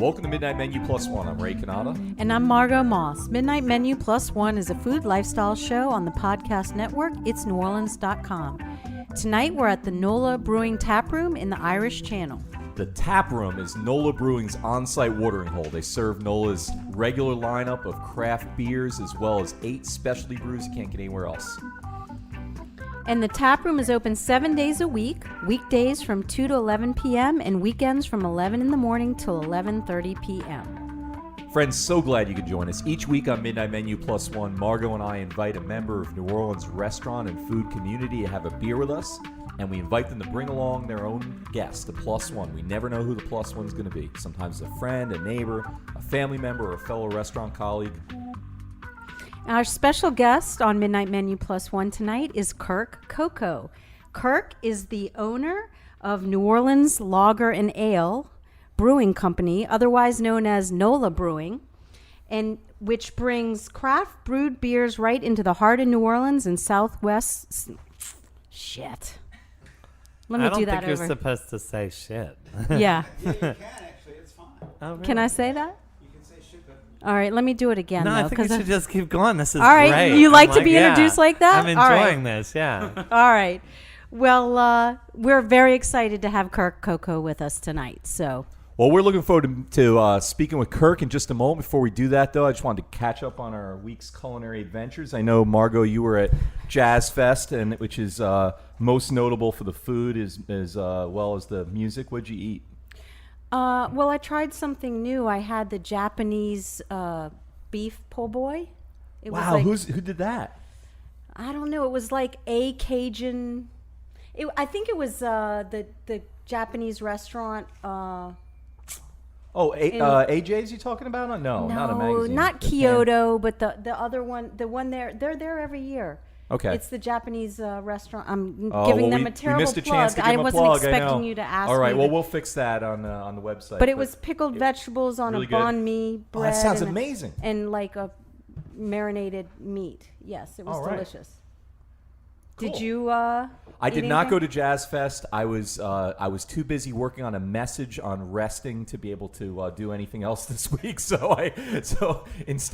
Welcome to Midnight Menu Plus One. I'm Ray Canada. And I'm Margot Moss. Midnight Menu Plus One is a food lifestyle show on the podcast network, itsneworleans.com. Tonight we're at the NOLA Brewing Tap Room in the Irish Channel. The tap room is NOLA Brewing's on-site watering hole. They serve NOLA's regular lineup of craft beers as well as 8 specialty brews you can't get anywhere else. And the tap room is open 7 days a week, weekdays from 2 to 11 p.m. and weekends from 11 in the morning till 11:30 p.m. Friends, so glad you could join us. Each week on Midnight Menu Plus One, Margot and I invite a member of New Orleans restaurant and food community to have a beer with us, and we invite them to bring along their own guest, the plus one. We never know who the plus one's going to be. Sometimes a friend, a neighbor, a family member, or a fellow restaurant colleague. Our special guest on Midnight Menu Plus One tonight is Kirk Coco. Kirk is the owner of New Orleans Lager and Ale Brewing Company, otherwise known as NOLA Brewing, and which brings craft brewed beers right into the heart of New Orleans and Southwest. Shit. Let me do that over. I don't think you're supposed to say shit. Yeah. Yeah, you can actually. It's fine. Oh, really? Can I say that? You can say shit, but All right, let me do it again. No, though, I think you should just keep going. This is all right, great. you like I'm to be introduced like that? I'm All enjoying right. this, yeah. All right. Well, we're very excited to have Kirk Coco with us tonight. So, Well, we're looking forward to speaking with Kirk in just a moment. Before we do that, though, I just wanted to catch up on our week's culinary adventures. I know, Margot, you were at Jazz Fest, and which is most notable for the food as well as the music. What'd you eat? well, I tried something new. I had the Japanese beef po' boy. It Wow, was like, who did that? I don't know. It was like a Cajun. I think it was the Japanese restaurant. AJ's you talking about? No, not a magazine. not The Kyoto, but the other one, the one there. They're there every year. Okay. It's the Japanese restaurant. I'm Oh, giving well, them we a terrible missed a plug. chance to give I them a wasn't plug, I expecting know. you to ask All right, me. well, we'll fix that on the website. But it was pickled vegetables on really a good? banh mi Oh, bread. that sounds and amazing. And like a marinated meat. Yes, it was All right. delicious. Cool. Did you? I did not go to. to Jazz Fest. I was too busy working on a message on resting to be able to do anything else this week. So I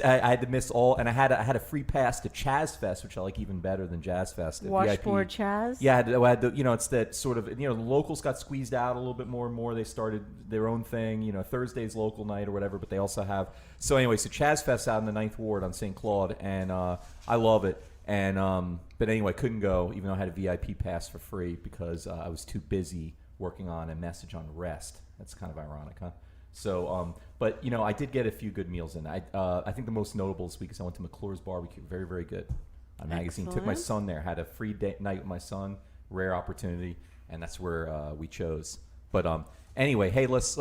had to miss all, and I had a free pass to Chaz Fest, which I like even better than Jazz Fest. Washboard Chaz? Yeah, I had the, it's that sort of, the locals got squeezed out a little bit more and more. They started their own thing, Thursday's local night or whatever, but they also have. So anyway, so Chaz Fest out in the 9th Ward on St. Claude, and I love it. And but anyway, couldn't go, even though I had a VIP pass for free because I was too busy working on a message on rest. That's kind of ironic, huh? So, but I did get a few good meals in. I think the most notable this week is I went to McClure's Barbecue. Very, very good. A magazine. Took my son there. Had a free night with my son. Rare opportunity, and that's where we chose. But anyway, hey, let's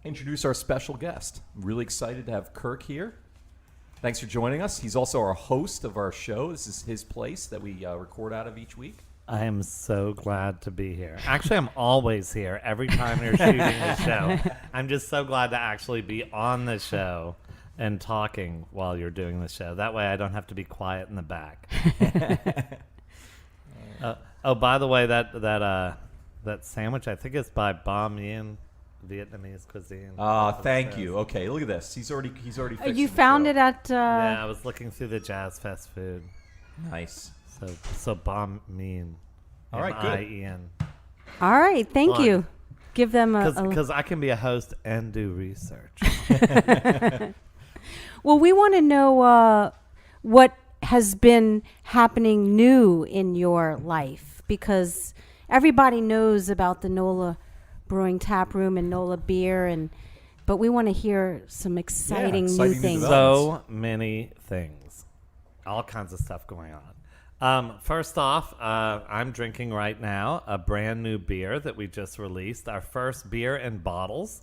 introduce our special guest. I'm really excited to have Kirk here. Thanks for joining us. He's also our host of our show. This is his place that we record out of each week. I am so glad to be here. Actually, I'm always here every time you're shooting the show. I'm just so glad to actually be on the show and talking while you're doing the show. That way I don't have to be quiet in the back. By the way, that sandwich, I think it's by Banh Mi, Vietnamese cuisine. Thank you. Okay, look at this. He's already fixing You the found show. it at. Yeah, I was looking through the Jazz Fest food. Nice. So Banh Mi. All right, good. M-I-E-N. All right, thank Fun. you. Give them a. Because I can be a host and do research. Well, we want to know what has been happening new in your life, because everybody knows about the NOLA Brewing Tap Room and NOLA Beer, but we want to hear some exciting new exciting new things. So many things. All kinds of stuff going on. First off, I'm drinking right now a brand new beer that we just released. Our first beer in bottles.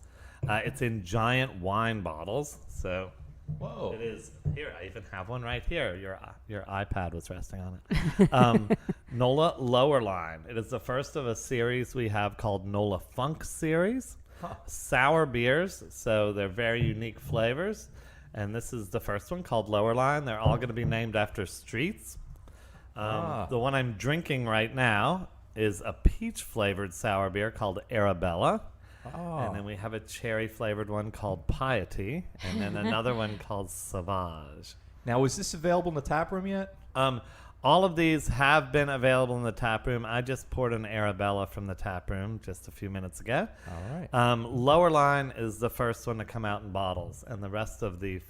It's in giant wine bottles. So Whoa. it is here. I even have one right here. Your iPad was resting on it. NOLA Lower Line. It is the first of a series we have called NOLA Funk Series. Sour beers, so they're very unique flavors. And this is the first one called Lower Line. They're all going to be named after streets. The one I'm drinking right now is a peach-flavored sour beer called Arabella. And then we have a cherry-flavored one called Piety, and then another one called Sauvage. Now, is this available in the tap room yet? All of these have been available in the tap room. I just poured an Arabella from the tap room just a few minutes ago. All right. Lower line is the first one to come out in bottles, and the rest of the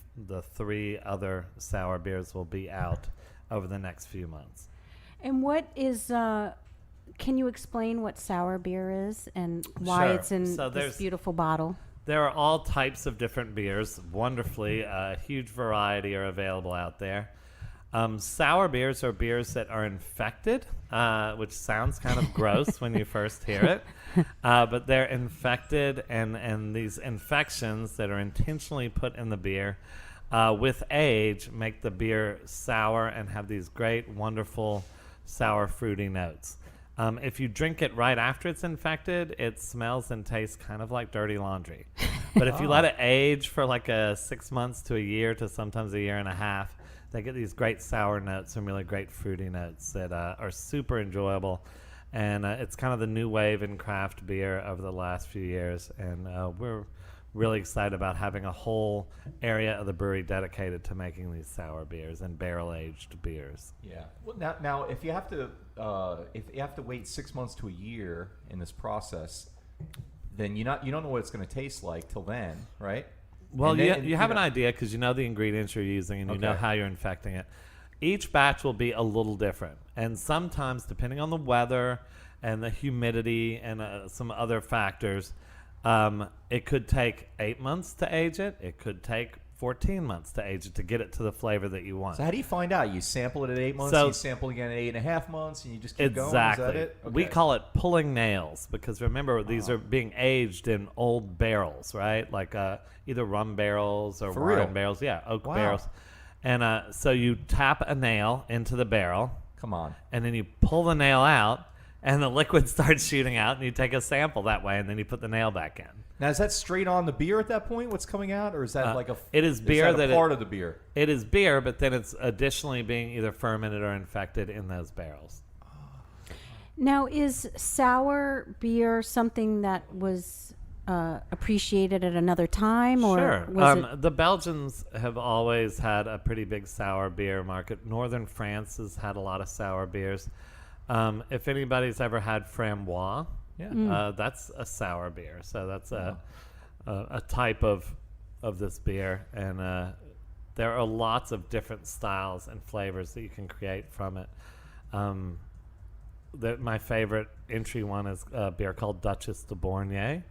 3 other sour beers will be out over the next few months. And what is, can you explain what sour beer is and why Sure. it's in So this beautiful bottle? There are all types of different beers. Wonderfully, a huge variety are available out there. Sour beers are beers that are infected, which sounds kind of gross when you first hear it. But they're infected, and these infections that are intentionally put in the beer with age make the beer sour and have these great, wonderful, sour, fruity notes. If you drink it right after it's infected, it smells and tastes kind of like dirty laundry. But if you let it age for like 6 months to a year to sometimes a year and a half, they get these great sour notes and really great fruity notes that are super enjoyable. And it's kind of the new wave in craft beer over the last few years. And we're really excited about having a whole area of the brewery dedicated to making these sour beers and barrel-aged beers. Yeah. Well, now, if you have to wait 6 months to a year in this process, then you don't know what it's going to taste like till then, right? Well, And you have an idea because you know the ingredients you're using and you know how you're infecting it. Each batch will be a little different. And sometimes, depending on the weather and the humidity and some other factors, it could take 8 months to age it. It could take 14 months to age it to get it to the flavor that you want. So how do you find out? You sample it at 8 months, you sample again at 8.5 months, and you just keep going? Is that it? Okay. We call it pulling nails because remember, these are being aged in old barrels, right? Like either rum barrels or wine barrels. Yeah, oak barrels. And so you tap a nail into the barrel. Come on. And then you pull the nail out, and the liquid starts shooting out, and you take a sample that way, and then you put the nail back in. Now, is that straight on the beer at that point, what's coming out? Or is that like a it is beer that part of the beer? It is beer, but then it's additionally being either fermented or infected in those barrels. Now, is sour beer something that was appreciated at another time? Or sure. was The Belgians have always had a pretty big sour beer market. Northern France has had a lot of sour beers. If anybody's ever had Framboise, that's a sour beer. So that's a type of this beer. And there are lots of different styles and flavors that you can create from it. My favorite entry one is a beer called Duchess de Bourgogne,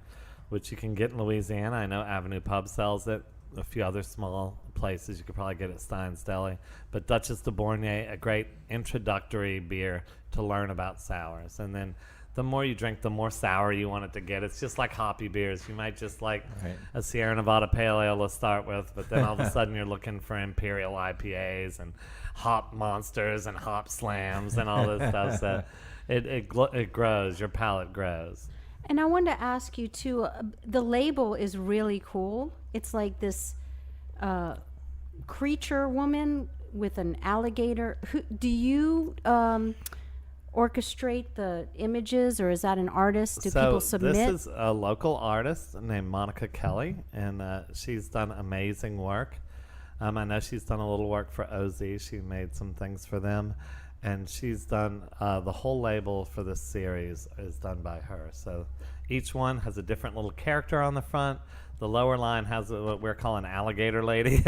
which you can get in Louisiana. I know Avenue Pub sells it. A few other small places you could probably get at Stein's Deli. But Duchess de Bourgogne, a great introductory beer to learn about sours. And then the more you drink, the more sour you want it to get. It's just like hoppy beers. You might just like a Sierra Nevada Pale Ale to start with, but then all of a sudden you're looking for Imperial IPAs and hop monsters and hop slams and all this stuff. So it grows. Your palate grows. And I wanted to ask you too, the label is really cool. It's like this creature woman with an alligator. Do you orchestrate the images, or is that an artist? Do people submit? This is a local artist named Monica Kelly, and she's done amazing work. I know she's done a little work for OZ. She made some things for them. And she's done the whole label for this series is done by her. So each one has a different little character on the front. The lower line has what we're calling alligator lady,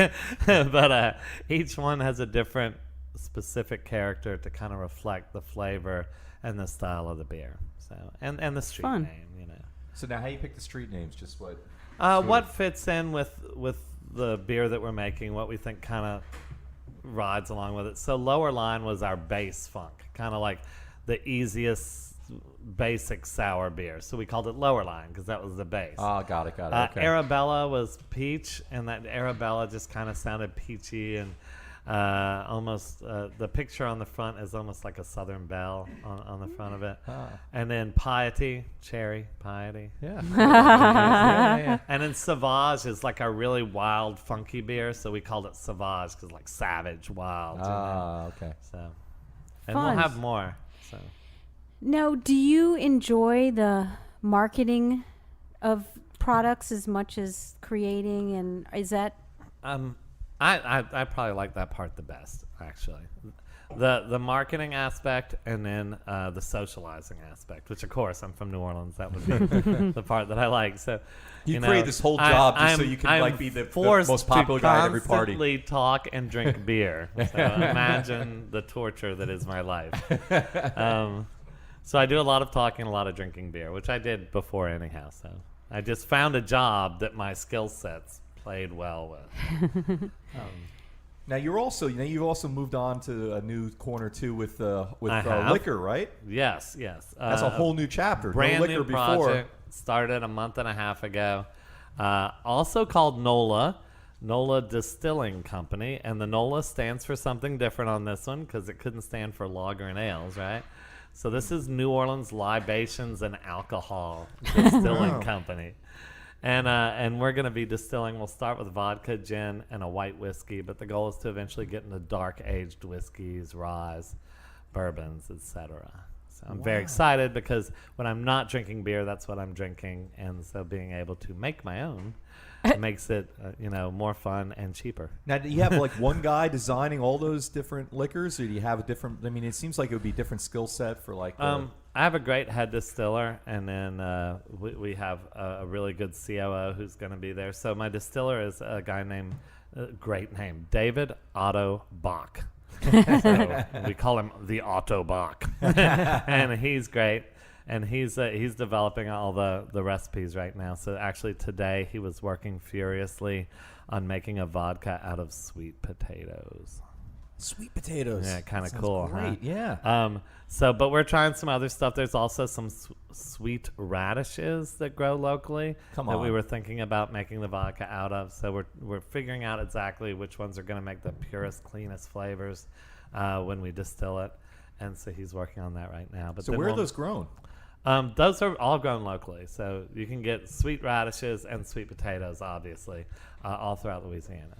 but each one has a different specific character to kind of reflect the flavor and the style of the beer. So and the street name, you know. So now, how do you pick the street names? Just what? What fits in with the beer that we're making? What we think kind of rides along with it. So lower line was our base funk, kind of like the easiest basic sour beer. So we called it lower line because that was the base. Oh, got it. Okay. Arabella was peach, and that Arabella just kind of sounded peachy and almost the picture on the front is almost like a Southern Belle on the front of it. And then Piety, cherry, Piety. Yeah. yeah. And then Sauvage is like a really wild, funky beer, so we called it Sauvage because like savage, wild. Okay. So, and we'll have more. So. Now, do you enjoy the marketing of products as much as creating, and is that I probably like that part the best, actually. The marketing aspect, and then the socializing aspect, which of course I'm from New Orleans. That would be the part that I like. So You know, create this whole job just so I'm- you can I'm like be the forced most popular to guy at every party. constantly talk and drink beer. So imagine the torture that is my life. So I do a lot of talking, a lot of drinking beer, which I did before anyhow. So I just found a job that my skill sets played well with. Now you've also moved on to a new corner too with I have. liquor, right? Yes. That's a whole new chapter. Brand no liquor new before. project. Started a month and a half ago. Also called NOLA Distilling Company, and the NOLA stands for something different on this one because it couldn't stand for lager and ales, right? So this is New Orleans Libations and Alcohol Distilling Company. And we're going to be distilling. We'll start with vodka, gin, and a white whiskey, but the goal is to eventually get into dark aged whiskeys, rye, bourbons, etc. So I'm very excited because when I'm not drinking beer, that's what I'm drinking, and so being able to make my own makes it more fun and cheaper. Now, do you have like one guy designing all those different liquors, or do you have a different? I mean, it seems like it would be a different skill set for like. I have a great head distiller, and then we have a really good COO who's going to be there. So my distiller is a guy named, great name, David Otto Bach. So we call him the Otto Bach, and he's great. And he's developing all the recipes right now. So actually today he was working furiously on making a vodka out of sweet potatoes. Sweet potatoes. Yeah, kind of Sounds cool, great. huh? Yeah. But we're trying some other stuff. There's also some sweet radishes that grow locally that we on. were thinking about making the vodka out of. So we're figuring out exactly which ones are going to make the purest, cleanest flavors when we distill it. And so he's working on that right now. But So then where are we'll- those grown? Those are all grown locally. So you can get sweet radishes and sweet potatoes, obviously, all throughout Louisiana.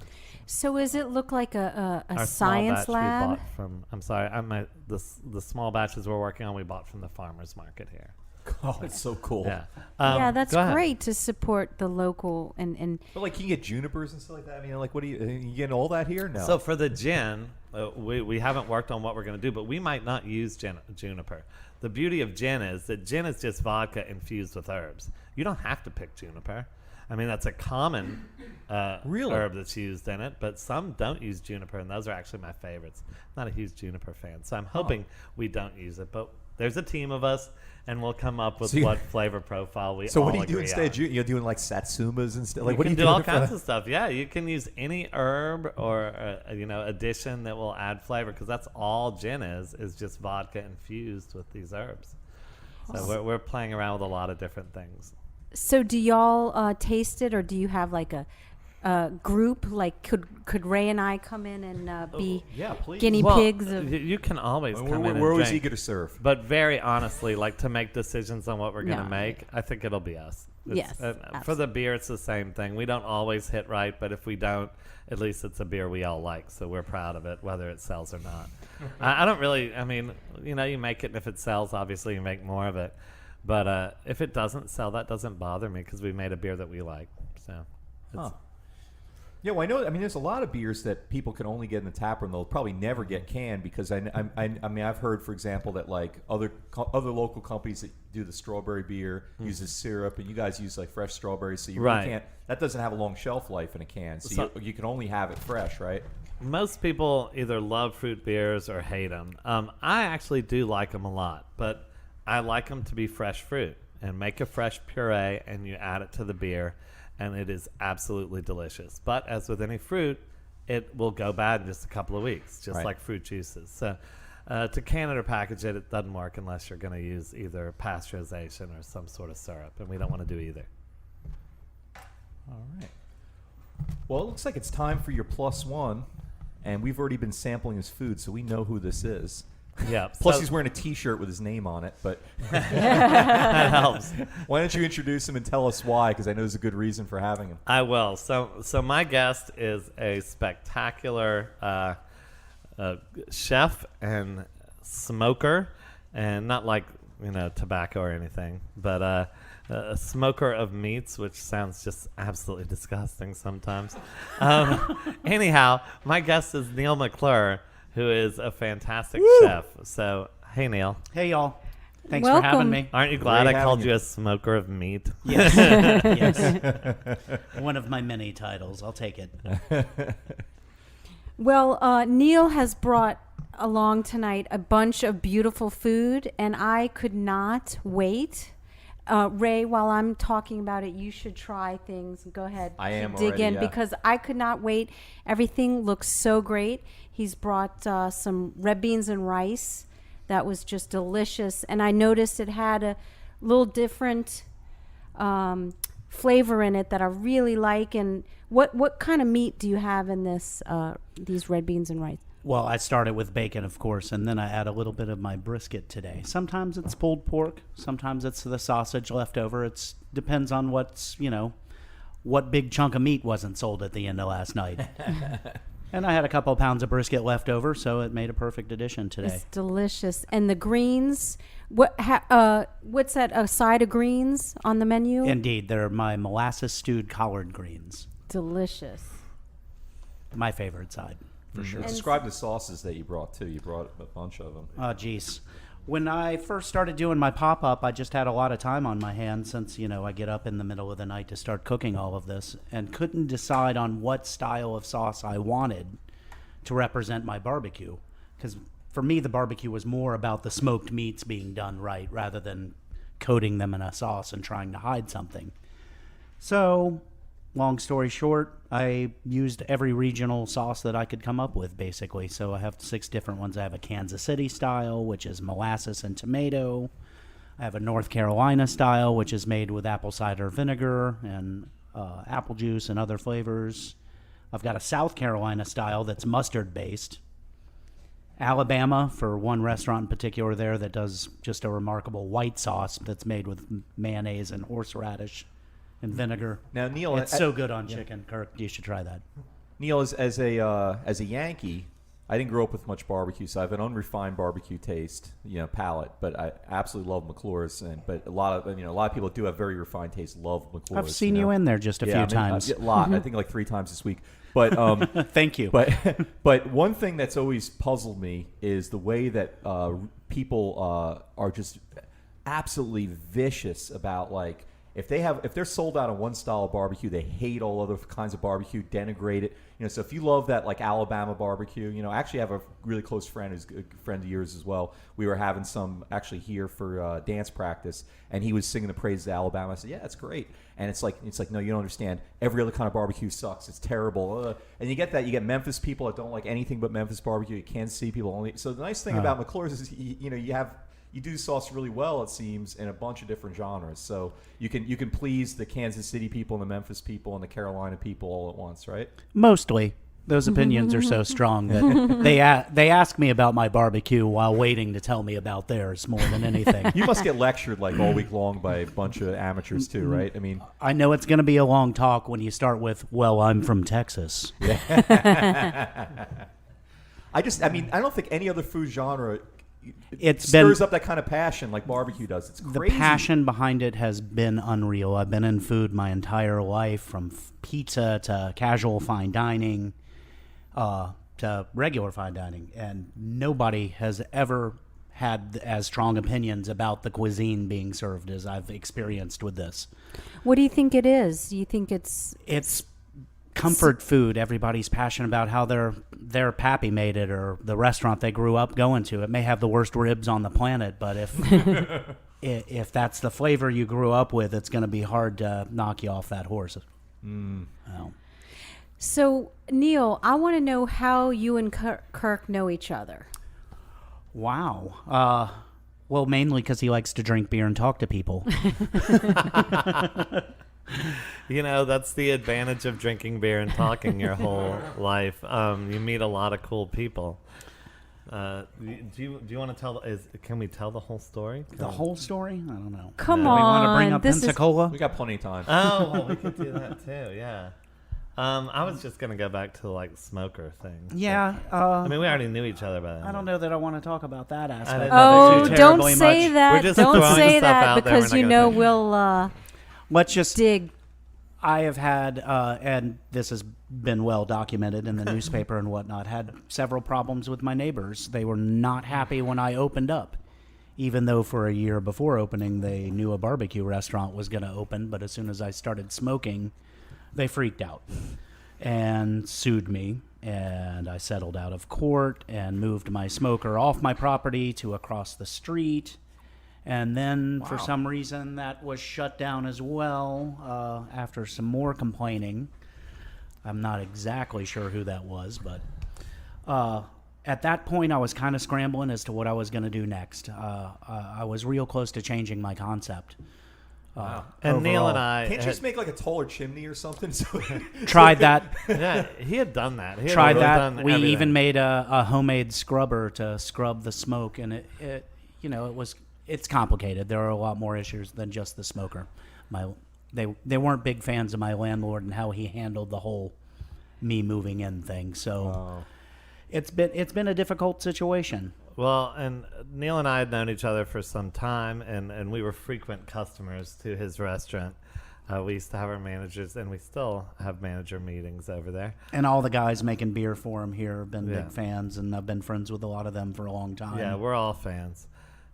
so? Does it look like a Our science small batch lab? we bought from, I'm sorry, the small batches we're working on we bought from the farmer's market here. Oh, it's so cool. Yeah. Yeah, that's go ahead. great to support the local and But like, can you get junipers and stuff like that? I mean, like, what do you getting all that here? No. So for the gin, we haven't worked on what we're going to do, but we might not use juniper. The beauty of gin is that gin is just vodka infused with herbs. You don't have to pick juniper. I mean, that's a common Really? herb that's used in it, but some don't use juniper, and those are actually my favorites. I'm not a huge juniper fan, so I'm hoping we don't use it, but there's a team of us, and we'll come up with So you- what flavor profile we So all what do you do agree instead? on. You're doing like satsumas and stuff. Like, You what do can you do all for kinds that? of stuff. Yeah, you can use any herb or addition that will add flavor, because that's all gin is just vodka infused with these herbs. So we're playing around with a lot of different things. so do y'all taste it, or do you have like a group? Like could Ray and I come in and be Yeah, please. guinea Well, pigs of you can always We're, come in and we're always drink. eager to serve. But very honestly, like to make decisions on what we're going to No. make, I think it'll be us. Yes, For the beer, it's the same thing. We don't always hit right, but if we don't, at least it's a beer we all like, so we're proud of it, whether it sells or not. I don't really, I mean, you make it, and if it sells, obviously you make more of it. But if it doesn't sell, that doesn't bother me because we made a beer that we like. So, Huh. Yeah, well, I know. I mean, there's a lot of beers that people can only get in the tap room. They'll probably never get canned because I mean, I've heard, for example, that like other local companies that do the strawberry beer uses syrup, and you guys use like fresh strawberries, so you really Right. can't. That doesn't have a long shelf life in a can, so you can only have it fresh, right? most people either love fruit beers or hate them. I actually do like them a lot, but I like them to be fresh fruit, and make a fresh puree and you add it to the beer, and it is absolutely delicious. But as with any fruit, it will go bad in just a couple of weeks, just Right. like fruit juices. So to can it or package it, it doesn't work unless you're going to use either pasteurization or some sort of syrup, and we don't want to do either. All right. Well, it looks like it's time for your plus one, and we've already been sampling his food, so we know who this is. Yeah. Plus, so he's wearing a T-shirt with his name on it. But that helps. why don't you introduce him and tell us why? Because I know there's a good reason for having him. I will. So my guest is a spectacular chef and smoker, and not like tobacco or anything, but a smoker of meats, which sounds just absolutely disgusting sometimes. Anyhow, my guest is Neil McClure, who is a fantastic chef. So, hey, Neil. Hey, y'all. Thanks Welcome. for having me. Aren't you glad Great I called having you you. a smoker of meat? Yes. Yes. One of my many titles. I'll take it. Well, Neil has brought along tonight a bunch of beautiful food, and I could not wait. Ray, while I'm talking about it, you should try things. Go ahead. I am dig already, in yeah. because I could not wait. Everything looks so great. He's brought some red beans and rice. That was just delicious, and I noticed it had a little different flavor in it that I really like. And what kind of meat do you have in this these red beans and rice? Well, I started with bacon, of course, and then I add a little bit of my brisket today. Sometimes it's pulled pork. Sometimes it's the sausage left over. It depends on what big chunk of meat wasn't sold at the end of last night. And I had a couple of pounds of brisket left over, so it made a perfect addition today. It's delicious. And the greens, what's that? A side of greens on the menu? Indeed, they're my molasses stewed collard greens. Delicious. My favorite side, for sure. Describe the sauces that you brought too. You brought a bunch of them. Oh, geez. When I first started doing my pop-up, I just had a lot of time on my hands since, I get up in the middle of the night to start cooking all of this and couldn't decide on what style of sauce I wanted to represent my barbecue. Because for me, the barbecue was more about the smoked meats being done right rather than coating them in a sauce and trying to hide something. So, long story short, I used every regional sauce that I could come up with, basically. So I have 6 different ones. I have a Kansas City style, which is molasses and tomato. I have a North Carolina style, which is made with apple cider vinegar and apple juice and other flavors. I've got a South Carolina style that's mustard-based. Alabama, for one restaurant in particular there that does just a remarkable white sauce that's made with mayonnaise and horseradish and vinegar. Now, Neil, It's so good on chicken, Kirk. You should try that. Neil, as a Yankee, I didn't grow up with much barbecue, so I have an unrefined barbecue taste, palate. But I absolutely love McClure's, but a lot of people do have very refined taste. Love McClure's. I've seen you in there just a few times. A lot. I think like 3 times this week. But Thank you. But one thing that's always puzzled me is the way that people are just absolutely vicious about if they're sold out on one style of barbecue, they hate all other kinds of barbecue, denigrate it. So if you love that Alabama barbecue, I actually have a really close friend who's a friend of yours as well. We were having some actually here for dance practice, and he was singing the praises of Alabama. I said, yeah, it's great. And it's like no, you don't understand. Every other kind of barbecue sucks. It's terrible. And you get that. You get Memphis people that don't like anything but Memphis barbecue. You Kansas City people only. So the nice thing about McClure's is you do sauce really well, it seems, in a bunch of different genres. So you can please the Kansas City people and the Memphis people and the Carolina people all at once, right? Mostly. Those opinions are so strong that they ask me about my barbecue while waiting to tell me about theirs more than anything. You must get lectured all week long by a bunch of amateurs too, right? I mean, I know it's going to be a long talk when you start with, well, I'm from Texas. I don't think any other food genre It's stirs up that kind of passion like barbecue does. It's The crazy. passion behind it has been unreal. I've been in food my entire life, from pizza to casual fine dining to regular fine dining, and nobody has ever had as strong opinions about the cuisine being served as I've experienced with this. What do you think it is? Do you think it's Comfort food. Everybody's passionate about how their pappy made it, or the restaurant they grew up going to. It may have the worst ribs on the planet, but if that's the flavor you grew up with, it's going to be hard to knock you off that horse. Well, So, Neil, I want to know how you and Kirk know each other. wow. Well, mainly because he likes to drink beer and talk to people. That's the advantage of drinking beer and talking your whole life. You meet a lot of cool people. Do you want to tell? Can we tell the whole story? The whole story? I don't know. Come We want to bring on, up this is- Pensacola? We got plenty of time. Oh, well, we could do that too. Yeah. I was just gonna go back to like smoker thing. Yeah. I mean, we already knew each other by then. I don't know that I want to talk about that aspect. know. of it Oh, too don't terribly say much. that. We're just Don't throwing say stuff that out there. because We're you not know gonna say- we'll Let's just. dig. I have had, and this has been well documented in the newspaper and whatnot, had several problems with my neighbors. They were not happy when I opened up, even though for a year before opening they knew a barbecue restaurant was going to open. But as soon as I started smoking, they freaked out and sued me. And I settled out of court and moved my smoker off my property to across the street. And then, for some reason, that was shut down as well after some more complaining. I'm not exactly sure who that was, but at that point, I was kind of scrambling as to what I was going to do next. I was real close to changing my concept. And Neil and overall. I Can't you just make like a taller chimney or something? Tried that. yeah, he had done that. He had Tried really that. done We everything. even made a homemade scrubber to scrub the smoke, and it it's complicated. There are a lot more issues than just the smoker. They weren't big fans of my landlord and how he handled the whole me moving in thing. So it's been a difficult situation. Well, and Neil and I had known each other for some time, and we were frequent customers to his restaurant. We used to have our managers, and we still have manager meetings over there. And all the guys making beer for him here have been Yeah. big fans, and I've been friends with a lot of them for a long time. Yeah, we're all fans.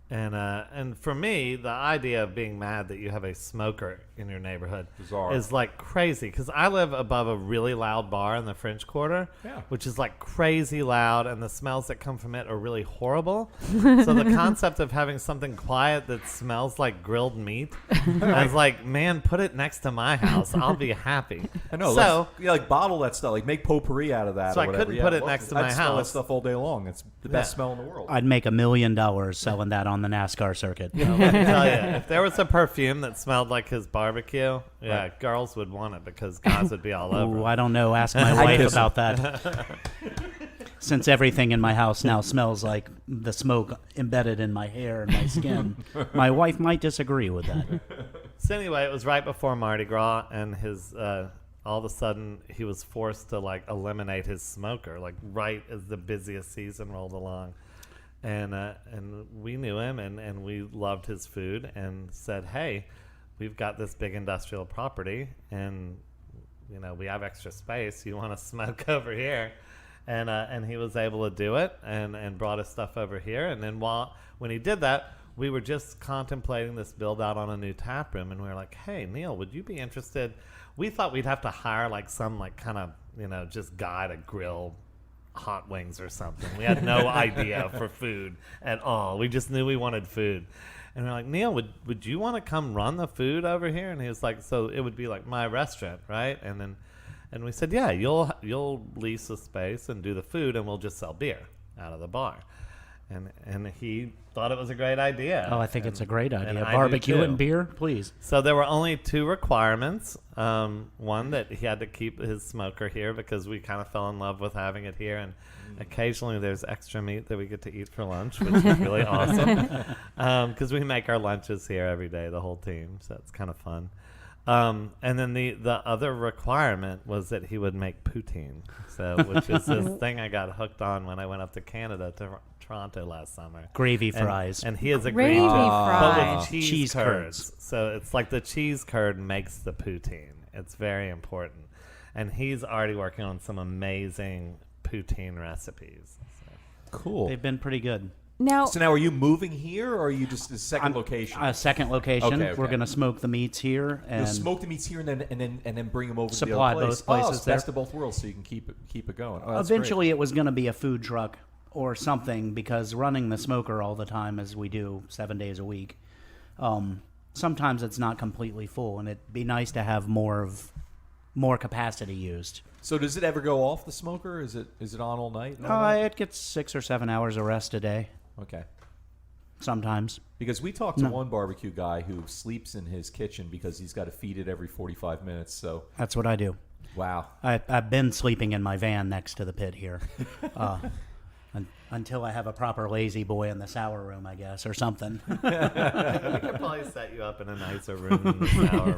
And for me, the idea of being mad that you have a smoker in your neighborhood Bizarre. is like crazy, because I live above a really loud bar in the French Quarter, Yeah. which is like crazy loud, and the smells that come from it are really horrible. So the concept of having something quiet that smells like grilled meat, I was like, man, put it next to my house. I'll be happy. I know. So like bottle that stuff. Like make potpourri out of that. So or I whatever. couldn't put it well, next to I'd my smell that house. stuff all day long. It's the best Yeah. smell in the world. I'd make $1 million selling that on the NASCAR circuit. let me tell you, if there was a perfume that smelled like his barbecue, yeah, girls would want it because guys would be all over. Ooh, it. I don't know. Ask my wife about that. Since everything in my house now smells like the smoke embedded in my hair and my skin, my wife might disagree with that. So anyway, it was right before Mardi Gras, and his all of a sudden he was forced to like eliminate his smoker, like right as the busiest season rolled along. And we knew him, and we loved his food, and said, hey, we've got this big industrial property, and we have extra space. You want to smoke over here? And he was able to do it, and brought his stuff over here. And then when he did that, we were just contemplating this build out on a new tap room, and we were like, hey, Neil, would you be interested? We thought we'd have to hire like some like kind of just guy to grill hot wings or something. We had no idea for food at all. We just knew we wanted food. And we're like, Neil, would you want to come run the food over here? And he was like, so it would be like my restaurant, right? And we said, yeah, you'll lease the space and do the food, and we'll just sell beer out of the bar. And he thought it was a great idea. Oh, I think it's a great and idea. I do Barbecue too. and beer, please. So there were only 2 requirements. One, that he had to keep his smoker here because we kind of fell in love with having it here. And occasionally there's extra meat that we get to eat for lunch, which is really awesome. Because we make our lunches here every day, the whole team. So it's kind of fun. And then the other requirement was that he would make poutine, which is this thing I got hooked on when I went up to Canada, to Toronto last summer. Gravy And- fries. And he has Gravy agreed to, fries. but with Cheese curds. So it's like the cheese curd makes the poutine. It's very important. And he's already working on some amazing poutine recipes. Cool. They've been pretty good. Now, So now, are you moving here, or are you just a second I'm- location? A second location. Okay, We're okay. going to smoke the meats here You'll and smoke the meats here, and then bring them over Supply to the other both place. places It's there. best of both worlds, so you can keep it going. Oh, that's eventually it was going to be a food truck or something, because running the smoker all the time, as we do 7 days a week, sometimes it's not completely full, and it'd be nice to have more capacity used. great. So does it ever go off the smoker? Is it on all night? and all that? It gets 6 or 7 hours of rest a day, Okay. sometimes. Because we talked to one barbecue guy who sleeps in his kitchen because he's got to feed it every 45 minutes. So, That's what I do. wow. I've been sleeping in my van next to the pit here. Until I have a proper lazy boy in the sour room, I guess, or something. We could probably set you up in a nicer room than the sour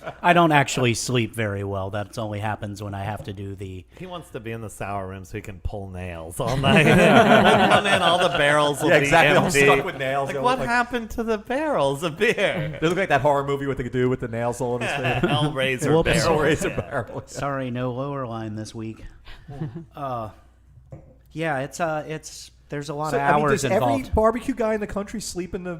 room. I don't actually sleep very well. That only happens when I have to do the... He wants to be in the sour room so he can pull nails all night. We'll come in, all the barrels will Yeah, be exactly. All empty. stuck with nails. Like, They'll what look like- happened to the barrels of beer? They look like that horror movie with the dude with the nails all in his face. Hellraiser Whoops. barrels. Hellraiser Yeah. barrel. Sorry, no lower line this week. Yeah, it's there's a lot So, of I mean, hours does involved. every barbecue guy in the country sleep in No,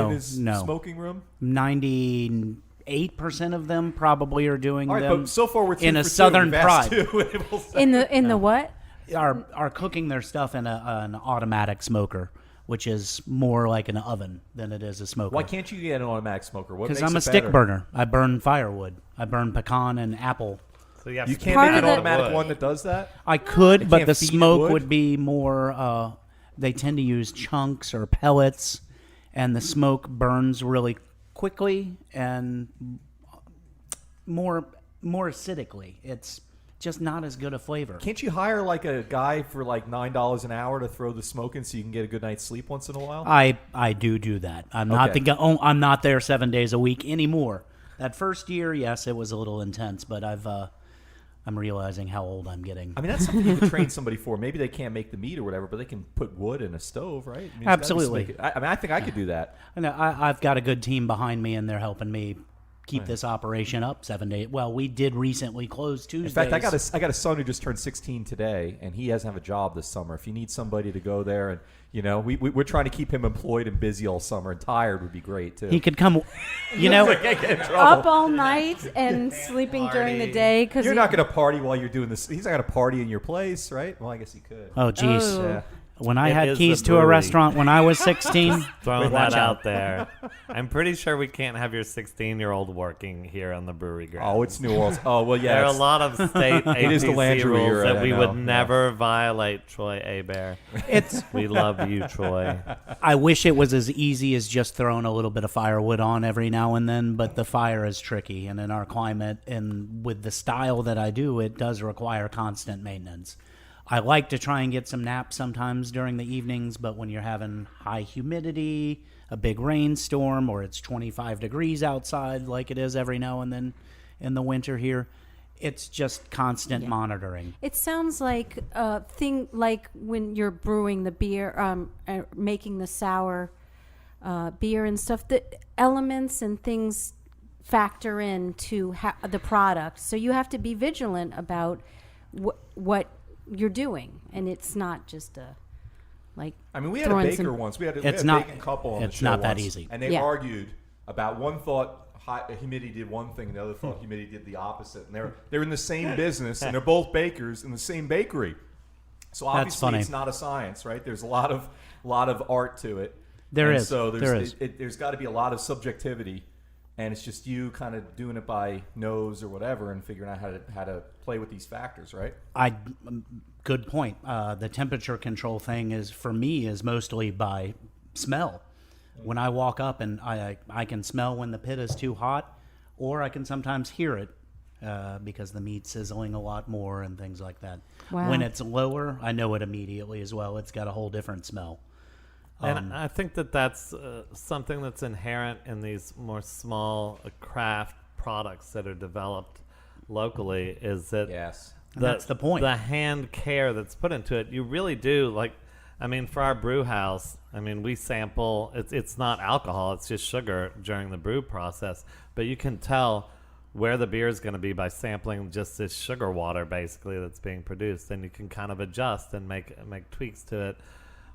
his no. smoking room? 98% of them probably are doing All right, them but so far we're two in a for two. Southern We've asked pride. two. We'll say- In the what? Are cooking their stuff in an automatic smoker, which is more like an oven than it is a smoker. Why can't you get an automatic smoker? What Because makes I'm a it stick better? burner. I burn firewood. I burn pecan and apple. So you have You to can't Part make of an the- automatic wood. one that does that? I could, They but can't the feed it smoke wood? would be more. They tend to use chunks or pellets, and the smoke burns really quickly and more acidically. It's just not as good a flavor. Can't you hire like a guy for like $9 an hour to throw the smoke in so you can get a good night's sleep once in a while? I do that. I'm not Okay. I'm not there 7 days a week anymore. That first year, yes, it was a little intense, but I'm realizing how old I'm getting. I mean, that's something you could train somebody for. Maybe they can't make the meat or whatever, but they can put wood in a stove, right? I mean, it's gotta be Absolutely. smoky. I mean, I think I could do that. I've got a good team behind me, and they're helping me keep this operation up 7 days. Well, we did recently close Tuesdays. In fact, I got a son who just turned 16 today, and he doesn't have a job this summer. If you need somebody to go there, and we're trying to keep him employed and busy all summer, and tired would be great too. He could come. You know, Can't get in Up trouble. all night and sleeping during the party. day because You're not going to party while you're doing this. He's not going to party in your place, right? Well, I guess he could. oh geez. Oh. Yeah. When I It had is keys the to a brewery. restaurant when I was 16, Throwing watch that out. out there. I'm pretty sure we can't have your 16-year-old working here on the brewery grounds. Oh, it's New Orleans. Oh, well, yeah. There are a it's- lot of state It is the APC Landry rules era, that I we know, would yeah. never violate, Troy Abear. it's. We love you, Troy. I wish it was as easy as just throwing a little bit of firewood on every now and then, but the fire is tricky, and in our climate and with the style that I do, it does require constant maintenance. I like to try and get some naps sometimes during the evenings, but when you're having high humidity, a big rainstorm, or it's 25 degrees outside like it is every now and then in the winter here, it's just constant monitoring. It sounds like a thing like when you're brewing the beer, making the sour beer and stuff. The elements and things factor into the product, so you have to be vigilant about what you're doing, and it's not just a like. I mean, we had a throwing baker some- once. We had It's a not- bacon couple on the it's show not that once, easy. and they Yeah. argued about one thought humidity did one thing, and the other thought humidity did the opposite. And they're in the same business, and they're both bakers in the same bakery. So obviously, funny. it's not a science, right? There's a lot of art to it. There And is. So There is. There's got to be a lot of subjectivity, and it's just you kind of doing it by nose or whatever, and figuring out how to play with these factors, right? Good point. The temperature control thing is mostly by smell. When I walk up and I can smell when the pit is too hot, or I can sometimes hear it because the meat's sizzling a lot more and things like that. Wow. When it's lower, I know it immediately as well. It's got a whole different smell. And I think that's something that's inherent in these more small craft products that are developed locally is that Yes. And that's the point. The hand care that's put into it, you really do. Like, I mean, for our brew house, I mean, we sample, it's not alcohol, it's just sugar during the brew process. But you can tell where the beer is going to be by sampling just this sugar water, basically, that's being produced. And you can kind of adjust and make tweaks to it.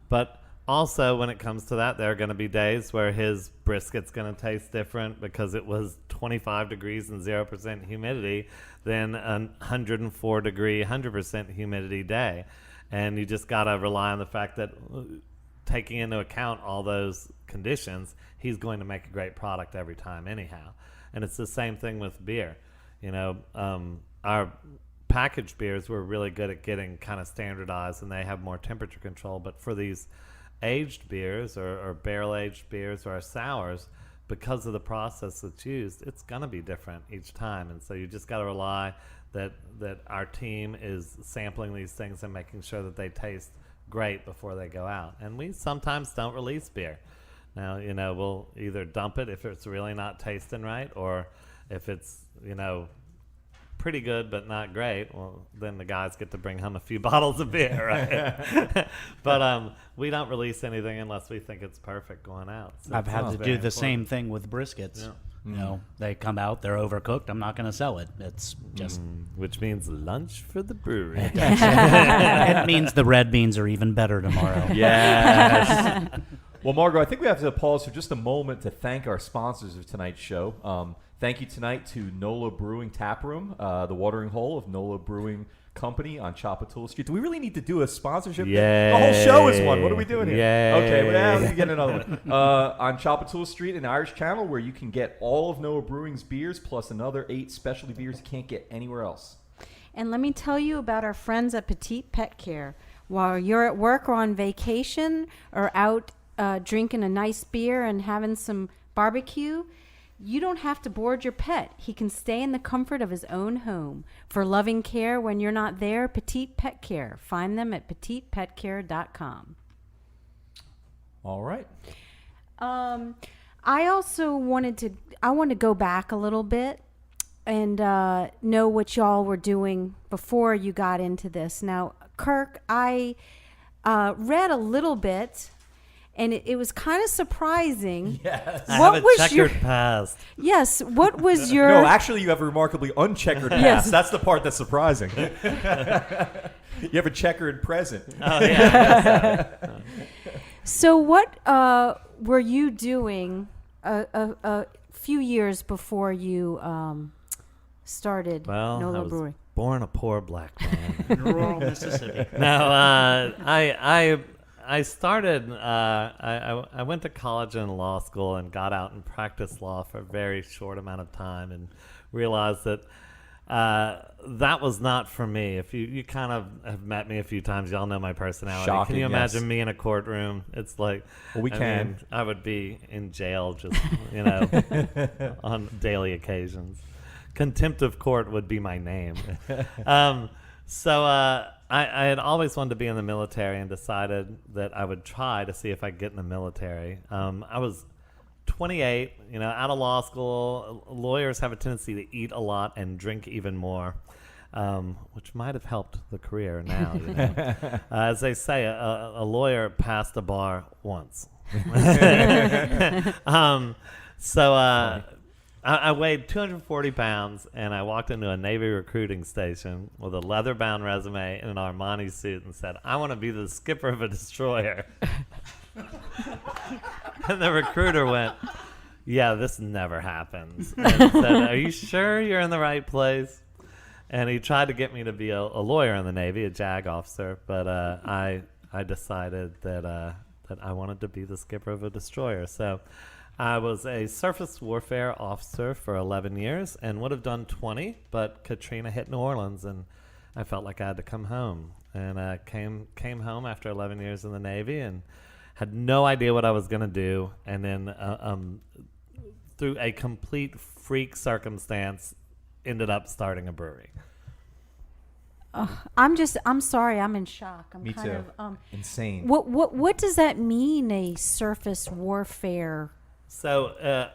But also, when it comes to that, there are going to be days where his brisket's going to taste different because it was 25 degrees and 0% humidity than a 104 degree, 100% humidity day. And you just got to rely on the fact that taking into account all those conditions, he's going to make a great product every time anyhow. And it's the same thing with beer. You know, our packaged beers were really good at getting kind of standardized, and they have more temperature control. But for these aged beers or barrel aged beers or our sours, because of the process that's used, it's going to be different each time. And so you just got to rely that our team is sampling these things and making sure that they taste great before they go out. And we sometimes don't release beer. Now, we'll either dump it if it's really not tasting right, or if it's, pretty good but not great, well, then the guys get to bring home a few bottles of beer, right? But we don't release anything unless we think it's perfect going out. So I've had it's to very do the important. same thing with briskets. Yeah. They come out, they're overcooked. I'm not going to sell it. It's just Which means lunch for the brewery. it means the red beans are even better tomorrow. Yes. Well, Margot, I think we have to pause for just a moment to thank our sponsors of tonight's show. Thank you tonight to NOLA Brewing Tap Room, the watering hole of NOLA Brewing Company on Chapatoula Street. Do we really need to do a sponsorship? Yay. The whole show is one. What are we doing here? Yay. Okay, well, we get another one. On Chapatoula Street in Irish Channel, where you can get all of NOLA Brewing's beers plus another 8 specialty beers you can't get anywhere else. And let me tell you about our friends at Petite Pet Care. While you're at work or on vacation or out drinking a nice beer and having some barbecue, you don't have to board your pet. He can stay in the comfort of his own home. For loving care when you're not there, Petite Pet Care. Find them at petitepetcare.com. All right. I also wanted to go back a little bit and know what y'all were doing before you got into this. Now, Kirk, I read a little bit, and it was kind of surprising. Yes. I have a checkered your past. Yes, what was your No, actually, you have a remarkably uncheckered past. Yes. That's the part that's surprising. You have a checkered present. Oh, yeah. So what were you doing a few years before you started Well, NOLA I was Brewing? born a poor black man. In rural Mississippi. No, I started. I went to college and law school and got out and practiced law for a very short amount of time, and realized that that was not for me. If you kind of have met me a few times, y'all know my personality. Shocking, Can you imagine yes. me in a courtroom? It's like, Well, we can. I would be in jail, just on daily occasions. Contempt of court would be my name. So I had always wanted to be in the military and decided that I would try to see if I could get in the military. I was 28, out of law school. Lawyers have a tendency to eat a lot and drink even more, which might have helped the career now. As they say, a lawyer passed the bar once. I weighed 240 pounds, and I walked into a Navy recruiting station with a leather-bound resume and an Armani suit and said, I want to be the skipper of a destroyer. And the recruiter went, yeah, this never happens. And said, are you sure you're in the right place? And he tried to get me to be a lawyer in the Navy, a JAG officer, but I decided that I wanted to be the skipper of a destroyer. So I was a surface warfare officer for 11 years and would have done 20, but Katrina hit New Orleans, and I felt like I had to come home. And I came home after 11 years in the Navy and had no idea what I was going to do. And then through a complete freak circumstance, ended up starting a brewery. I'm sorry, I'm in shock. I'm Me kind too. of Insane. What does that mean, a surface warfare? So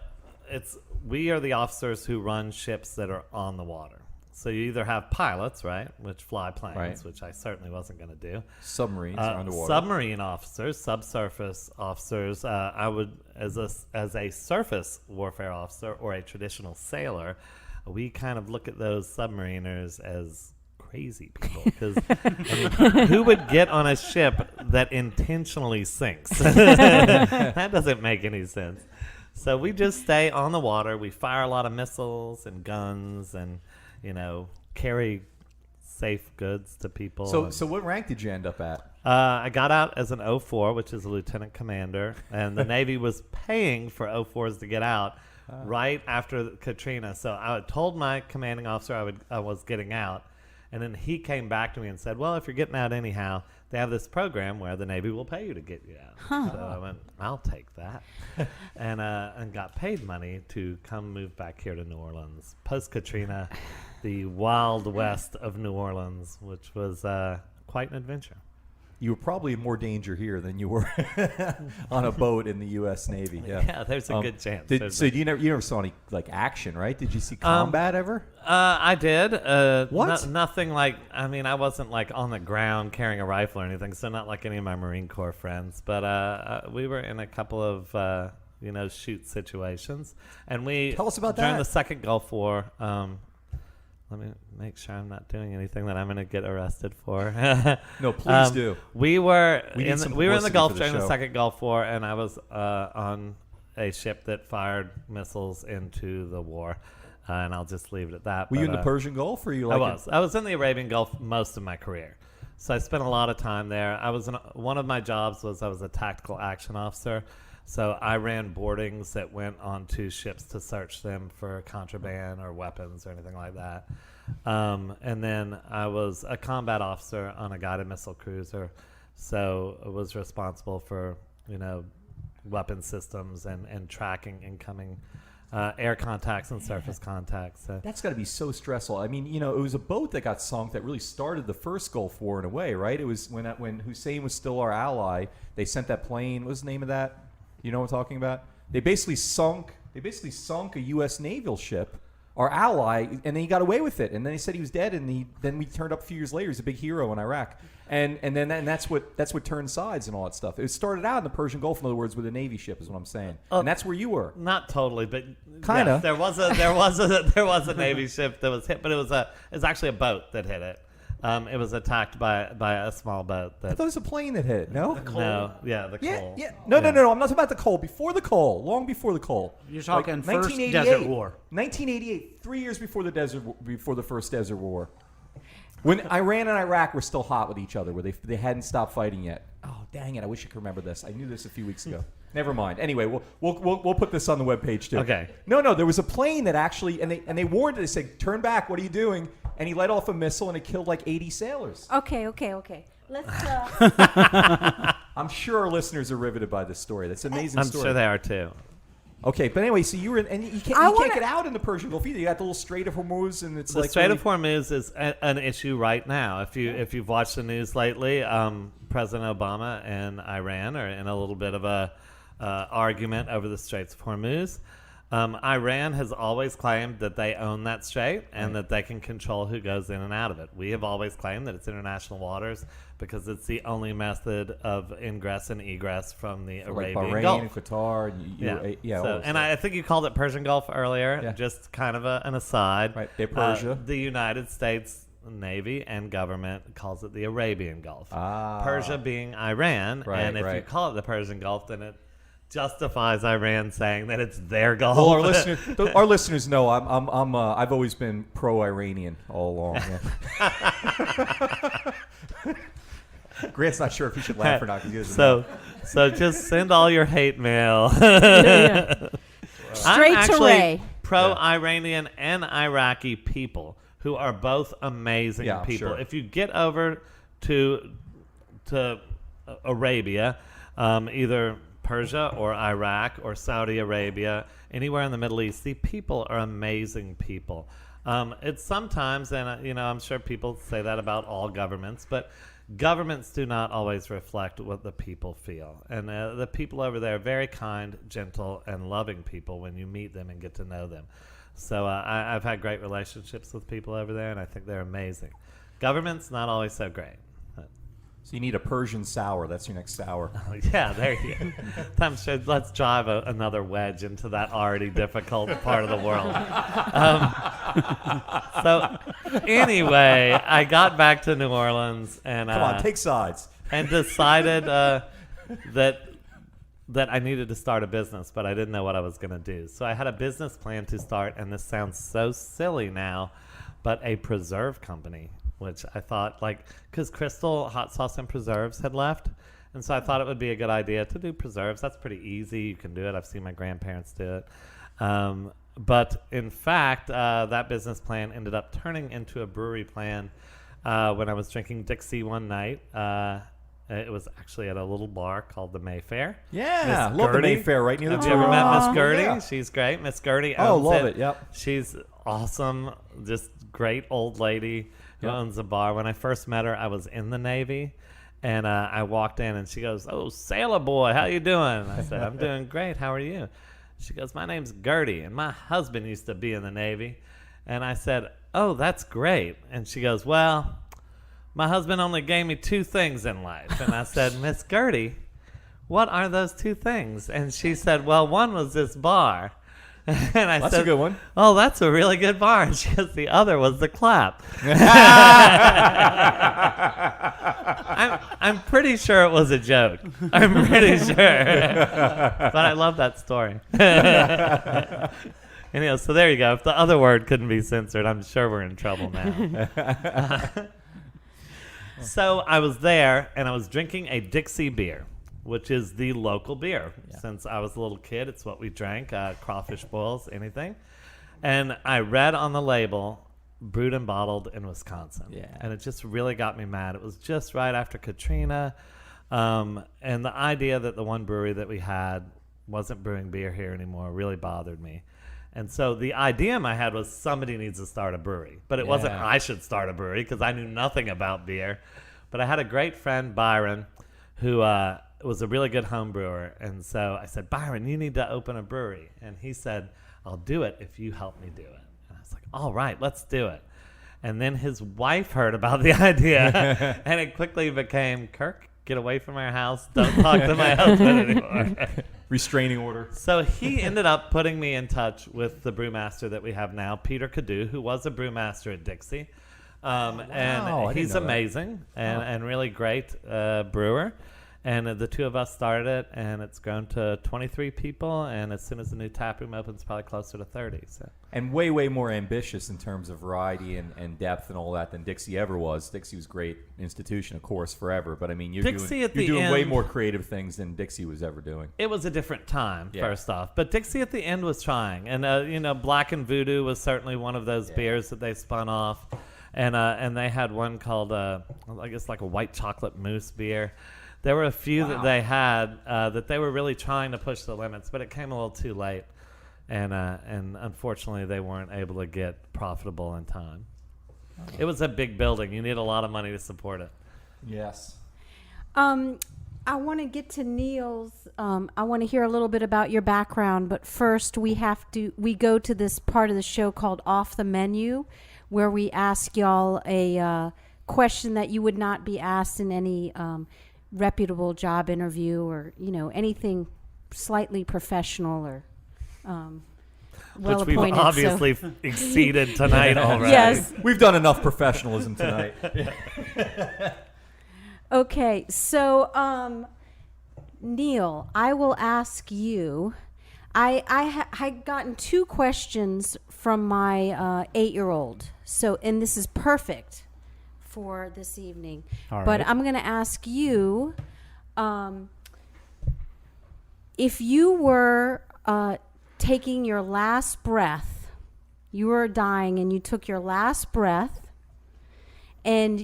we are the officers who run ships that are on the water. So you either have pilots, right, which fly planes, Right. which I certainly wasn't going to do. Submarines are underwater. Submarine officers, subsurface officers. I would, as a surface warfare officer or a traditional sailor, we kind of look at those submariners as crazy people, because who would get on a ship that intentionally sinks? That doesn't make any sense. So we just stay on the water. We fire a lot of missiles and guns, and carry safe goods to people. So what rank did you end up at? I got out as an 04, which is a lieutenant commander, and the Navy was paying for 04s to get out right after Katrina. So I told my commanding officer I was getting out, And then he came back to me and said, well, if you're getting out anyhow, they have this program where the Navy will pay you to get you out. So I went, I'll take that. and got paid money to come move back here to New Orleans. Post-Katrina, the wild west of New Orleans, which was quite an adventure. You were probably in more danger here than you were on a boat in the U.S. Navy. Yeah, There's a good chance. So you never saw any like action, right? Did you see combat ever? I did. What? Nothing like. I mean, I wasn't like on the ground carrying a rifle or anything. So not like any of my Marine Corps friends. But we were in a couple of shoot situations, and we Tell us about during that. the Second Gulf War. Let me make sure I'm not doing anything that I'm going to get arrested for. No, please do. We were We need in some we were in the publicity Gulf for the during the show. Second Gulf War, and I was on a ship that fired missiles into the war, and I'll just leave it at that. Were you But, in the Persian Gulf, or you like? I was in the Arabian Gulf most of my career, so I spent a lot of time there. One of my jobs was I was a tactical action officer. So I ran boardings that went onto ships to search them for contraband or weapons or anything like that. And then I was a combat officer on a guided missile cruiser. So I was responsible for, weapon systems and tracking incoming air contacts and surface contacts. So That's got to be so stressful. I mean, it was a boat that got sunk that really started the first Gulf War in a way, right? It was when Hussein was still our ally. They sent that plane. What was the name of that? You know what I'm talking about? They basically sunk a U.S. Naval ship, our ally, and then he got away with it. And then he said he was dead, and then we turned up a few years later. He's a big hero in Iraq. And that's what turned sides and all that stuff. It started out in the Persian Gulf, in other words, with a Navy ship, is what I'm saying. And that's where you were. not totally, but Kinda. yes, there was a Navy ship that was hit, but it was actually a boat that hit it. It was attacked by a small boat. I thought it was a plane that hit it. No? The coal. No. I'm not talking about the coal. Before the coal. Long before the coal. You're talking Like first 1988. Desert War. 1988, 3 years before the first Desert War. When Iran and Iraq were still hot with each other, where they hadn't stopped fighting yet. Oh, dang it. I wish I could remember this. I knew this a few weeks ago. Never mind. Anyway, we'll put this on the webpage too. Okay. No, there was a plane that actually, and they warned it. They said, turn back. What are you doing? And he let off a missile, and it killed like 80 sailors. Okay. Let's. I'm sure our listeners are riveted by this story. That's an amazing I'm story. sure they are too. Okay, but anyway, so you were in, and you can't get out in the Persian Gulf either. You got the little Strait of Hormuz, and it's The like Strait really, of Hormuz is an issue right now. If you've watched the news lately, President Obama and Iran are in a little bit of a argument over the Straits of Hormuz. Iran has always claimed that they own that strait and that they can control who goes in and out of it. We have always claimed that it's international waters because it's the only method of ingress and egress from the like Arabian Bahrain Gulf. and Qatar, and all So, this and stuff. I think you called it Persian Gulf earlier, Yeah. just kind of an aside. Right, they're Persia. The United States Navy and government calls it the Arabian Gulf. Persia being Iran, Right, and if you right. call it the Persian Gulf, then it justifies Iran saying that it's their Gulf. Well, our listeners know I've always been pro-Iranian all along. Yeah. Grant's not sure if he should laugh or not. So just send all your hate mail. Straight I'm to actually Ray. pro-Iranian and Iraqi people who are both amazing Yeah, people. sure. If you get over to Arabia, either Persia or Iraq or Saudi Arabia, anywhere in the Middle East, the people are amazing people. It's sometimes, and I'm sure people say that about all governments, but governments do not always reflect what the people feel. And the people over there are very kind, gentle, and loving people when you meet them and get to know them. So I've had great relationships with people over there, and I think they're amazing. Government's not always so great. So you need a Persian sour. That's your next sour. Oh, yeah, there you go. I'm sure, let's drive another wedge into that already difficult part of the world. So anyway, I got back to New Orleans and Come on, take sides. and decided that I needed to start a business, but I didn't know what I was going to do. So I had a business plan to start, and this sounds so silly now, but a preserve company, which I thought, because Crystal Hot Sauce and Preserves had left, and so I thought it would be a good idea to do preserves. That's pretty easy. You can do it. I've seen my grandparents do it. But in fact, that business plan ended up turning into a brewery plan when I was drinking Dixie one night. It was actually at a little bar called the Mayfair. Yeah, Miss love the Gertie. Mayfair right near the Have you ever met Miss Gertie? Yeah. She's great. Miss Gertie Oh, owns love it. Yep. She's awesome. Just great old lady who owns a bar. When I first met her, I was in the Navy. And I walked in, and she goes, "Oh, sailor boy, how you doing?" I said, "I'm doing great. How are you?" She goes, "My name's Gertie, and my husband used to be in the Navy." And I said, "Oh, that's great." And she goes, "Well, my husband only gave me 2 things in life." And I said, "Miss Gertie, what are those 2 things?" And she said, "Well, one was this bar." And I That's said, a good one. "Oh, that's a really good bar." And she goes, "The other was the clap." I'm pretty sure it was a joke. I'm pretty sure. But I love that story. Anyhow, so there you go. If the other word couldn't be censored, I'm sure we're in trouble now. So I was there, and I was drinking a Dixie Beer, which is the local beer. Yeah. Since I was a little kid, it's what we drank, crawfish boils, anything. And I read on the label, brewed and bottled in Wisconsin. Yeah. And it just really got me mad. It was just right after Katrina. And the idea that the one brewery that we had wasn't brewing beer here anymore really bothered me. And so the idea in my head was somebody needs to start a brewery. But it wasn't I should start a brewery because I knew nothing about beer. But I had a great friend, Byron, who was a really good home brewer. And so I said, "Byron, you need to open a brewery." And he said, "I'll do it if you help me do it." And I was like, "All right, let's do it." And then his wife heard about the idea. And it quickly became, "Kirk, get away from our house. Don't talk to my husband anymore." Restraining order. So he ended up putting me in touch with the brewmaster that we have now, Peter Cadu, who was a brewmaster at Dixie. I And didn't he's know that. amazing and really great brewer. And the 2 of us started it, and it's grown to 23 people. And as soon as the new tap room opens, probably closer to 30. So. And way, way more ambitious in terms of variety and depth and all that than Dixie ever was. Dixie was a great institution, of course, forever. But, I mean, you're Dixie at the doing way end- more creative things than Dixie was ever doing. It was a different time, Yeah. first off. But Dixie at the end was trying. And, Black and Voodoo was certainly one of those beers that they spun off. And they had one called, I guess, like a white chocolate mousse beer. There were a few that they had that they were really trying to push the limits, but it came a little too late. And unfortunately, they weren't able to get profitable in time. It was a big building. You need a lot of money to support it. Yes. I want to get to Neil's. I want to hear a little bit about your background, but first we go to this part of the show called Off the Menu, where we ask y'all a question that you would not be asked in any reputable job interview or anything slightly professional or well Which we've appointed. obviously exceeded tonight already. Yes. We've done enough professionalism tonight. Okay, so Neil, I will ask you. I had gotten 2 questions from my 8-year-old. So, and this is perfect for this evening. All But right. I'm going to ask you, if you were taking your last breath, you were dying and you took your last breath, and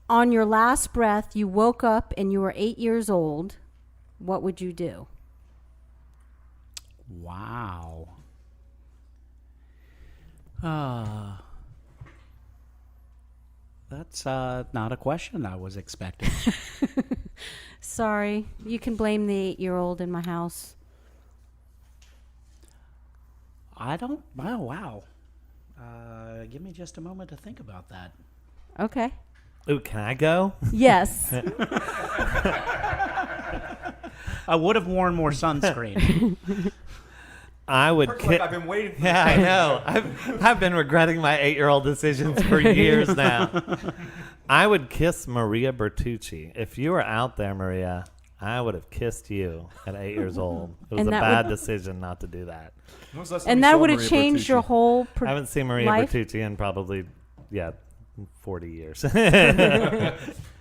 on your last breath, you woke up and you were 8 years old, what would you do? Wow. That's not a question I was expecting. Sorry, you can blame the 8-year-old in my house. I don't. Oh, wow. Give me just a moment to think about that. Okay. Ooh, can I go? Yes. I would have worn more sunscreen. I would I've been waiting for Yeah, I know. I've been regretting my 8-year-old decisions for years now. I would kiss Maria Bertucci. If you were out there, Maria, I would have kissed you at 8 years old. It was And a that bad would- decision not to do that. When was the last time And you that saw would have Maria changed your Bertucci? whole I haven't seen Maria life? Bertucci in probably, 40 years.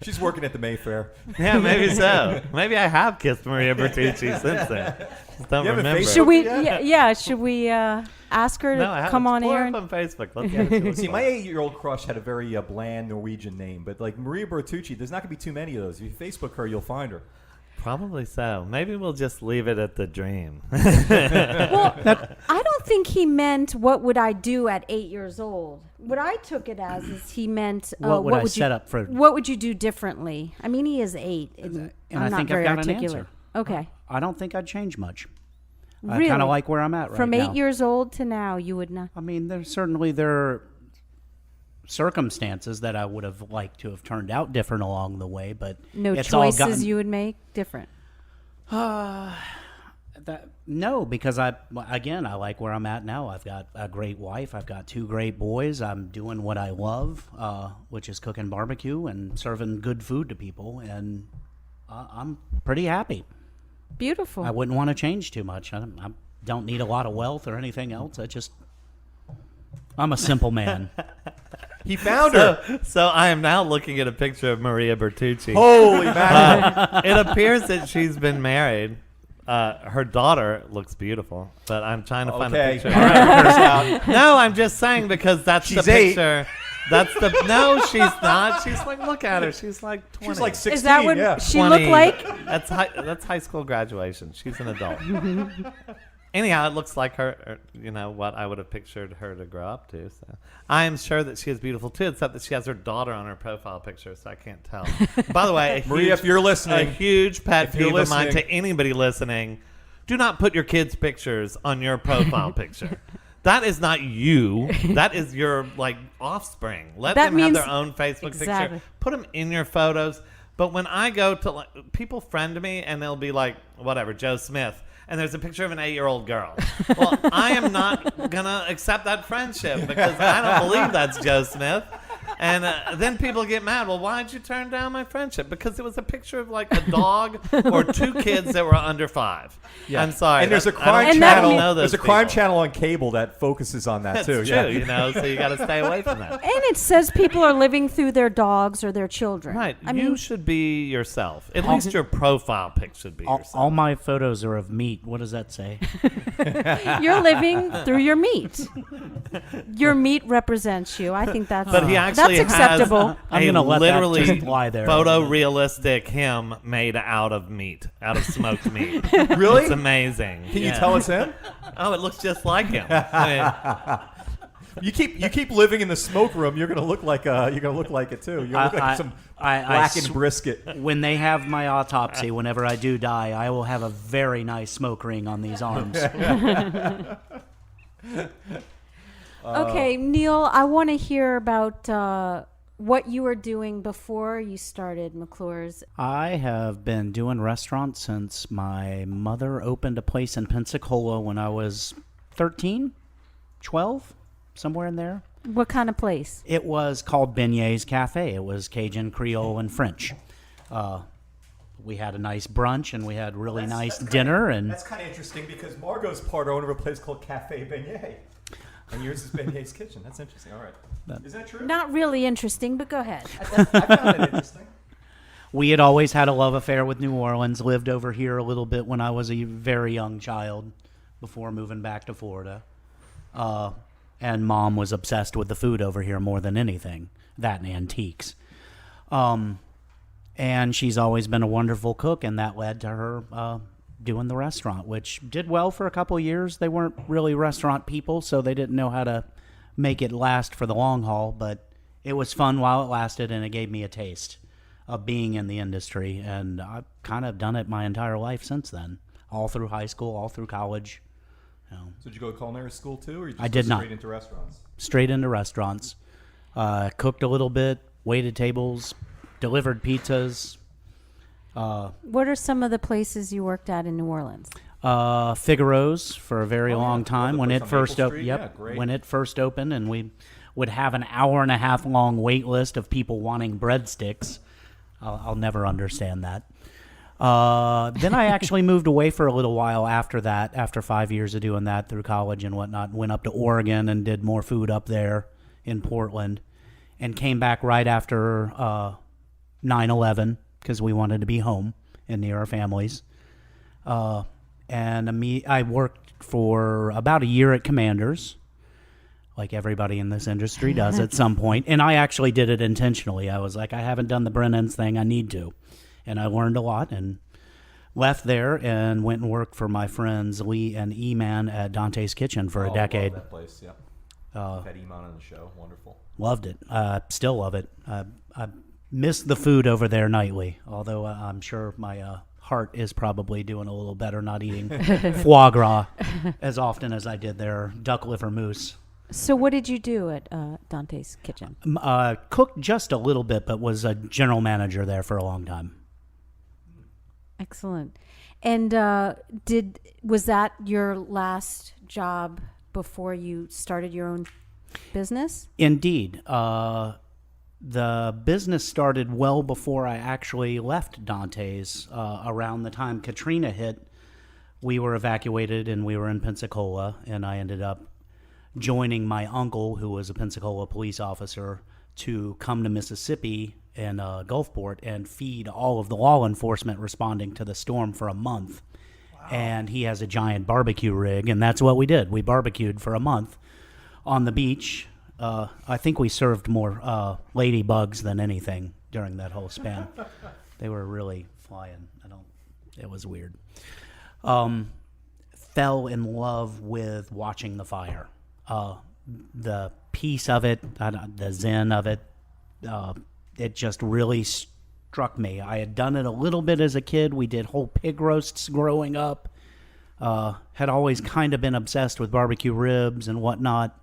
She's working at the Mayfair. Yeah, maybe so. Maybe I have kissed Maria Bertucci since then. Just don't You haven't remember. Facebook Should we? Yeah. Yeah. Should we ask her to No, I haven't. come on Pull her air? up on Facebook. Let's get it. See, my 8-year-old crush had a very bland Norwegian name, but like Maria Bertucci, there's not going to be too many of those. If you Facebook her, you'll find her. Probably so. Maybe we'll just leave it at the dream. Well, I don't think he meant what would I do at 8 years old. What I took it as is he meant What would I you set up for- What would you do differently? I mean, he is 8, and And I'm I not think I've very got an articulate. answer. Okay, I don't think I'd change much. I really, kind of like where I'm at right from now. 8 years old to now, you would not. I mean, there are circumstances that I would have liked to have turned out different along the way, but No it's all choices gotten, you would make different. No, because I like where I'm at now. I've got a great wife. I've got 2 great boys. I'm doing what I love, which is cooking barbecue and serving good food to people, and I'm pretty happy. Beautiful. I wouldn't want to change too much. I don't need a lot of wealth or anything else. I'm a simple man. He found her. So I am now looking at a picture of Maria Bertucci. Holy mackerel. It appears that she's been married. Her daughter looks beautiful, but I'm trying to find a Okay. picture. All right, curse out. No, I'm just saying because that's She's the 8. picture. That's the no, she's not. She's like, look at her. She's like 20. She's like 16. Is that what yeah. she looked like? That's high school graduation. She's an adult. Anyhow, it looks like her, what I would have pictured her to grow up to. So I am sure that she is beautiful too, except that she has her daughter on her profile picture, so I can't tell. By the way, Maria, if you're listening, a huge pet if you're peeve of mine listening- to anybody listening: do not put your kids' pictures on your profile picture. That is not you. That is your offspring. Let That them have means- their own Facebook Exactly. picture. Put them in your photos. But when I go to people friend me and they'll be like, whatever, Joe Smith, and there's a picture of an 8-year-old girl. Well, I am not gonna accept that friendship because I don't believe that's Joe Smith. And then people get mad. Well, why'd you turn down my friendship? Because it was a picture of like a dog or 2 kids that were under 5. Yeah. I'm sorry. And there's a I don't crime And that channel. means- know those There's a crime people. channel on cable that focuses on that That's too. true, Yeah. so you got to stay away from that. And it says people are living through their dogs or their children. Right. I You mean, should be yourself. At least your profile pic should be yourself. All my photos are of meat. What does that say? you're living through your meat. Your meat represents you. I think that's But he actually that's acceptable. I'm a gonna let that literally just lie there. photorealistic him made out of meat, out of smoked meat. Really? It's amazing. Can you tell us him? Oh, it looks just like him. I mean, You keep living in the smoke room. You're gonna look like it too. You're gonna look like some blackened brisket. When they have my autopsy, whenever I do die, I will have a very nice smoke ring on these arms. Okay, Neil, I want to hear about what you were doing before you started McClure's. I have been doing restaurants since my mother opened a place in Pensacola when I was 13, 12, somewhere in there. What kind of place? It was called Beignets Cafe. It was Cajun, Creole, and French. We had a nice brunch and we had really nice dinner. And That's kind of interesting because Margot's part owner of a place called Cafe Beignet, and yours is Beignet's Kitchen. That's interesting. All right, is that true? Not really interesting, but go ahead. I found it interesting. we had always had a love affair with New Orleans. Lived over here a little bit when I was a very young child before moving back to Florida. And Mom was obsessed with the food over here more than anything, that and antiques. And she's always been a wonderful cook, and that led to her doing the restaurant, which did well for a couple years. They weren't really restaurant people, so they didn't know how to make it last for the long haul, but it was fun while it lasted, and it gave me a taste of being in the industry, and I've kind of done it my entire life since then, all through high school, all through college. You know, So did you go to culinary school too, or you just I did go not. straight into restaurants? straight into restaurants, cooked a little bit, waited tables, delivered pizzas. What are some of the places you worked at in New Orleans? Figaro's for a very Oh, yeah. long time The when place it on first Maple opened. Street? Yep, Yeah, great. when it first opened, and we would have an hour and a half long wait list of people wanting breadsticks. I'll never understand that. Then I actually moved away for a little while after that. After 5 years of doing that through college and whatnot, went up to Oregon and did more food up there in Portland, and came back right after 9/11 because we wanted to be home and near our families. I worked for about a year at Commander's, like everybody in this industry does at some point. And I actually did it intentionally. I was like, I haven't done the Brennan's thing. I need to. And I learned a lot and left there and went and worked for my friends Lee and E-Man at Dante's Kitchen for a decade. Love that place, yep. Had Iman on the show. Wonderful. Loved it. Still love it. I miss the food over there nightly, although I'm sure my heart is probably doing a little better not eating foie gras as often as I did there, duck liver mousse. So what did you do at Dante's Kitchen? Cooked just a little bit, but was a general manager there for a long time. Excellent. And was that your last job before you started your own business? Indeed. The business started well before I actually left Dante's. Around the time Katrina hit, we were evacuated and we were in Pensacola, and I ended up joining my uncle, who was a Pensacola police officer, to come to Mississippi and Gulfport and feed all of the law enforcement responding to the storm for a month. Wow. And he has a giant barbecue rig, and that's what we did. We barbecued for a month on the beach. I think we served more ladybugs than anything during that whole span. They were really flying. It was weird. Fell in love with watching the fire. The peace of it, the zen of it, it just really struck me. I had done it a little bit as a kid. We did whole pig roasts growing up. Had always kind of been obsessed with barbecue ribs and whatnot.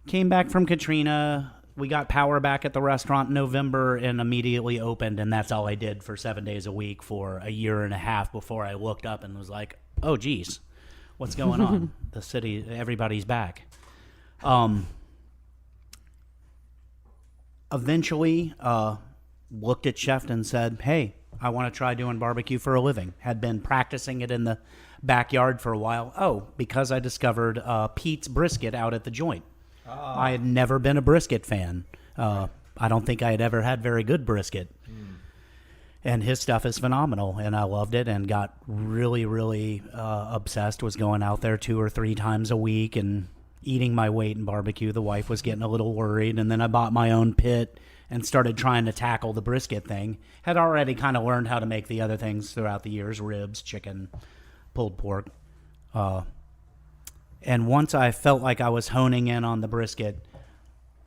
Came back from Katrina. We got power back at the restaurant in November and immediately opened, and that's all I did for 7 days a week for a year and a half before I looked up and was like, oh, geez, what's going on? The city, everybody's back. Eventually, looked at Chef and said, hey, I want to try doing barbecue for a living. Had been practicing it in the backyard for a while. Oh, because I discovered Pete's brisket out at the joint. I had never been a brisket fan. I don't think I had ever had very good brisket. And his stuff is phenomenal, and I loved it and got really, really obsessed. Was going out there 2 or 3 times a week and eating my weight in barbecue. The wife was getting a little worried, and then I bought my own pit and started trying to tackle the brisket thing. Had already kind of learned how to make the other things throughout the years, ribs, chicken, pulled pork. And once I felt like I was honing in on the brisket,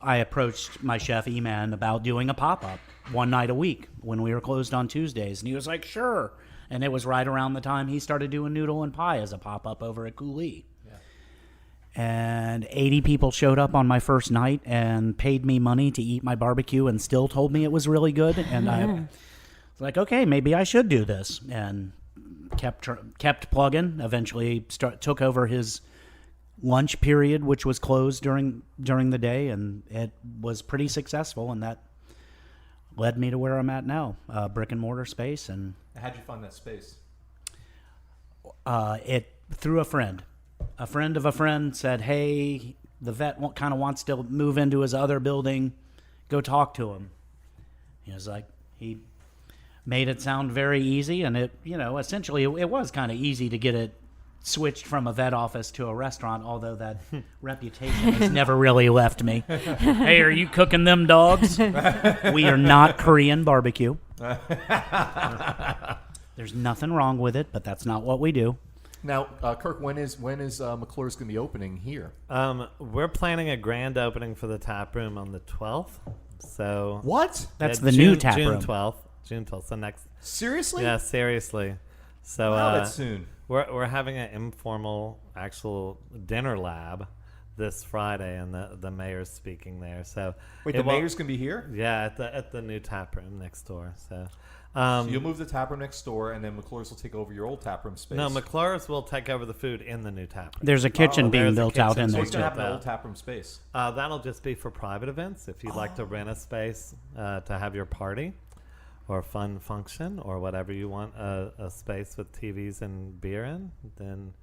I approached my chef, E-Man, about doing a pop-up one night a week when we were closed on Tuesdays. And he was like, sure. And it was right around the time he started doing noodle and pie as a pop-up over at Coulee. Yeah. And 80 people showed up on my first night and paid me money to eat my barbecue and still told me it was really good. And I was like, okay, maybe I should do this. And kept plugging. Eventually took over his lunch period, which was closed during the day, and it was pretty successful, and that led me to where I'm at now, brick and mortar space. And how'd you find that space? It through a friend of a friend said, hey, the vet kind of wants to move into his other building, go talk to him. He was like, he made it sound very easy, and it, essentially it was kind of easy to get it switched from a vet office to a restaurant, although that reputation has never really left me. Hey, are you cooking them dogs? We are not Korean barbecue. There's nothing wrong with it, but that's not what we do. Now, Kirk, when is McClure's going to be opening here? We're planning a grand opening for the tap room on the 12th. So what? That's the new tap June room. June 12th. So next. Seriously? Yeah, seriously. So wow, that's soon. We're having an informal actual dinner lab this Friday, and the mayor's speaking there. So wait, the mayor's gonna be here? Yeah, at the new tap room next door. So you'll move the tap room next door, and then McClure's will take over your old tap room space. No, McClure's will take over the food in the new tap room. There's a kitchen being built out in So there what's too. gonna happen to the old tap room space? That'll just be for private events. If you'd like to rent a space to have your party or fun function or whatever you want, a space with TVs and beer in, then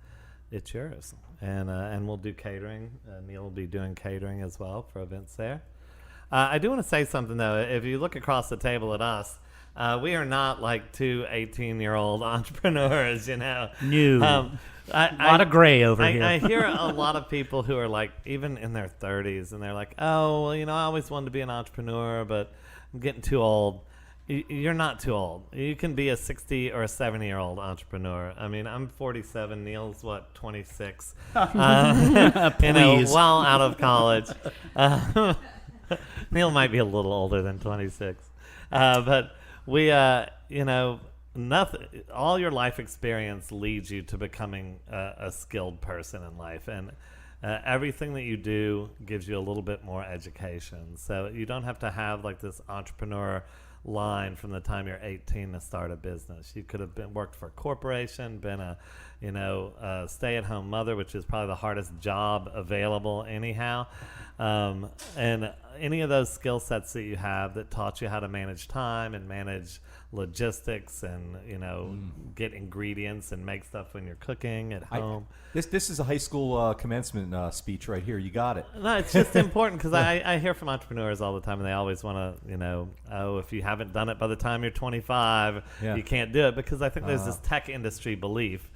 it's yours. And we'll do catering. Neil will be doing catering as well for events there. I do want to say something, though. If you look across the table at us, we are not like two 18-year-old entrepreneurs, you know. No. A lot of gray over here. I hear a lot of people who are like, even in their 30s, and they're like, oh, well, you know, I always wanted to be an entrepreneur, but I'm getting too old. You're not too old. You can be a 60 or a 70-year-old entrepreneur. I mean, I'm 47. Neil's, 26? You know, Please. well out of college. Neil might be a little older than 26. But we, you know, nothing. All your life experience leads you to becoming a skilled person in life, and everything that you do gives you a little bit more education. So you don't have to have like this entrepreneur line from the time you're 18 to start a business. You could have worked for a corporation, been a stay-at-home mother, which is probably the hardest job available anyhow. And any of those skill sets that you have that taught you how to manage time and manage logistics and, you know, get ingredients and make stuff when you're cooking at home. This is a high school commencement speech right here. You got it. No, it's just important because I hear from entrepreneurs all the time, and they always want to, you know, oh, if you haven't done it by the time you're 25, you can't do it, because I think there's this tech industry belief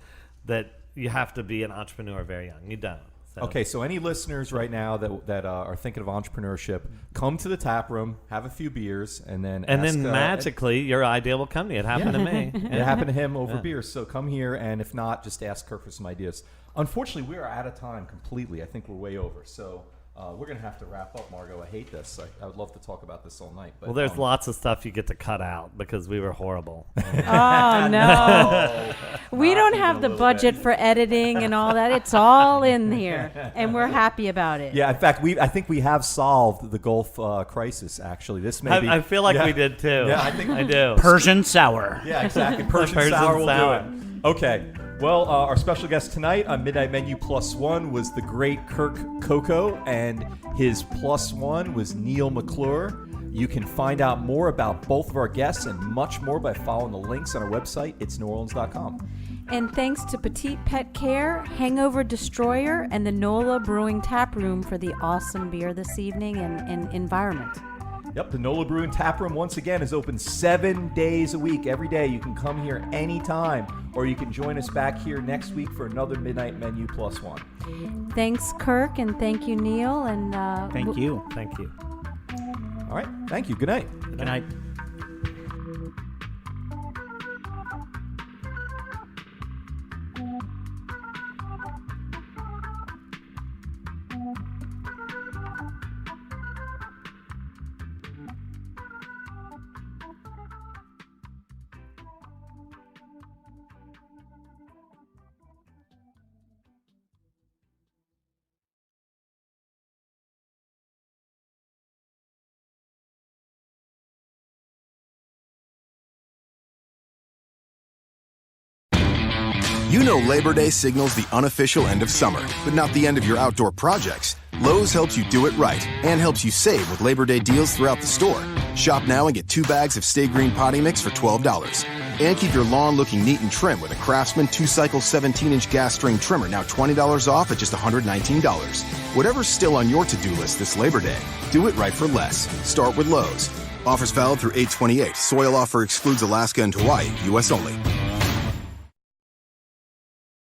that you have to be an entrepreneur very young. You don't. So. Okay, so any listeners right now that are thinking of entrepreneurship, come to the tap room, have a few beers, and then magically your idea will come to you. It happened to me. It happened to him over beers. So come here, and if not, just ask Kirk for some ideas. Unfortunately, we are out of time completely. I think we're way over. So we're going to have to wrap up, Margot. I hate this. I would love to talk about this all night. But, well, there's lots of stuff you get to cut out because we were horrible. Oh, no. We don't have the budget for editing and all that. It's all in here, and we're happy about it. Yeah, in fact, I think we have solved the Gulf crisis, actually. This may be, I feel like we did, too. Yeah, I think I do. Persian sour. Yeah, exactly. Persian sour will do it. Okay. Well, our special guest tonight on Midnight Menu Plus One was the great Kirk Coco, and his plus one was Neil McClure. You can find out more about both of our guests and much more by following the links on our website, itsneworleans.com. And thanks to Petite Pet Care, Hangover Destroyer, and the NOLA Brewing Tap Room for the awesome beer this evening and environment. Yep, the NOLA Brewing Tap Room, once again, is open 7 days a week. Every day you can come here anytime, or you can join us back here next week for another Midnight Menu Plus One. Thanks, Kirk, and thank you, Neil. And Thank you. Thank you. All right, thank you. Good night. Good night. You know Labor Day signals the unofficial end of summer, but not the end of your outdoor projects. Lowe's helps you do it right and helps you save with Labor Day deals throughout the store. Shop now and get 2 bags of Stay Green potting mix for $12. And keep your lawn looking neat and trim with a Craftsman 2-cycle 17-inch gas string trimmer, now $20 off at just $119. Whatever's still on your to-do list this Labor Day, do it right for less. Start with Lowe's. Offers valid through 8/28. Soil offer excludes Alaska and Hawaii, U.S. only.